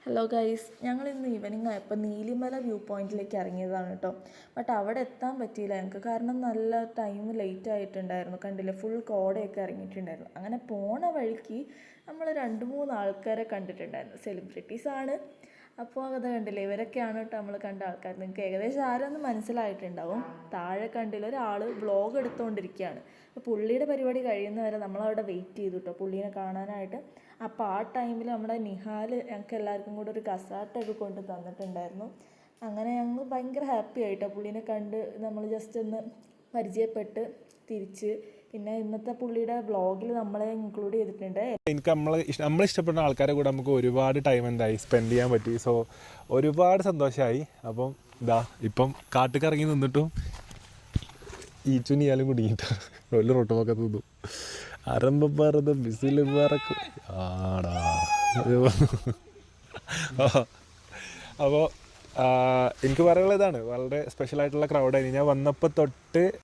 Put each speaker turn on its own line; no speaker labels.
Hello guys, ഞങ്ങൾ ഇന്ന് evening ആയപ്പോൾ നീലിമല വ്യൂ പോയിന്റിലേക്ക് ഇറങ്ങിയതാണ് കേട്ടോ. ബട്ട് അവിടെ എത്താൻ പറ്റിയില്ല ഞങ്ങൾക്ക്, കാരണം നല്ല ടൈം ലേറ്റ് ആയിട്ടുണ്ടായിരുന്നു. കണ്ടില്ലേ, ഫുൾ കോടയൊക്കെ ഇറങ്ങിയിട്ടുണ്ടായിരുന്നു. അങ്ങനെ പോണ വഴിക്ക് നമ്മൾ 2-3 ആൾക്കാരെ കണ്ടിട്ടുണ്ടായിരുന്നു. സെലിബ്രിറ്റീസാണ്. അപ്പോൾ അത് കണ്ടില്ലേ, ഇവരൊക്കെയാണ് കേട്ടോ നമ്മൾ കണ്ട ആൾക്കാർ. നിങ്ങൾക്ക് ഏകദേശം ആരൊന്നും മനസ്സിലായിട്ടുണ്ടാവും. താഴെ കണ്ടില്ല, ഒരാൾ വ്ളോഗ് എടുത്തുകൊണ്ടിരിക്കുകയാണ്. അപ്പോൾ പുള്ളിയുടെ പരിപാടി കഴിയുന്നവരെ നമ്മളവിടെ വെയിറ്റ് ചെയ്തു കേട്ടോ, പുള്ളീനെ കാണാനായിട്ട്. അപ്പോൾ ആ ടൈമിൽ നമ്മുടെ നിഹാൽ ഞങ്ങൾക്ക് എല്ലാവർക്കും കൂടെ ഒരു കസാട്ടൊക്കെ കൊണ്ട് തന്നിട്ടുണ്ടായിരുന്നു. അങ്ങനെ ഞങ്ങൾ ഭയങ്കര ഹാപ്പി ആയിട്ടോ പുള്ളീനെ കണ്ട്. നമ്മൾ ജസ്റ്റ് ഒന്ന് പരിചയപ്പെട്ട് തിരിച്ച്. പിന്നെ ഇന്നത്തെ പുള്ളിയുടെ വ്ളോഗിൽ നമ്മളെ ഇൻക്ലൂഡ് ചെയ്തിട്ടുണ്ട്.
എനിക്ക് നമ്മളിഷ്ടപ്പെടുന്ന ആൾക്കാരെ കൂടെ നമുക്ക് ഒരുപാട് ടൈം എന്തായി സ്പെൻഡ് ചെയ്യാൻ പറ്റി. സോ ഒരുപാട് സന്തോഷമായി. അപ്പം ഇപ്പം കാട്ടിക്കിറങ്ങി നിന്നിട്ടും ഈച്ചുനിയാലും കുടുങ്ങിയിട്ട് വലിയ റൊട്ടുമൊക്കെ തിന്നു. അരമ്പറത് ബിസിൽ പറക്കും ആടാ. അപ്പോൾ എനിക്ക് പറയാനുള്ളത് ഇതാണ്, വളരെ സ്പെഷ്യലായിട്ടുള്ള ക്രൗഡായിരുന്നു. ഞാൻ വന്നപ്പോൾ തൊട്ട്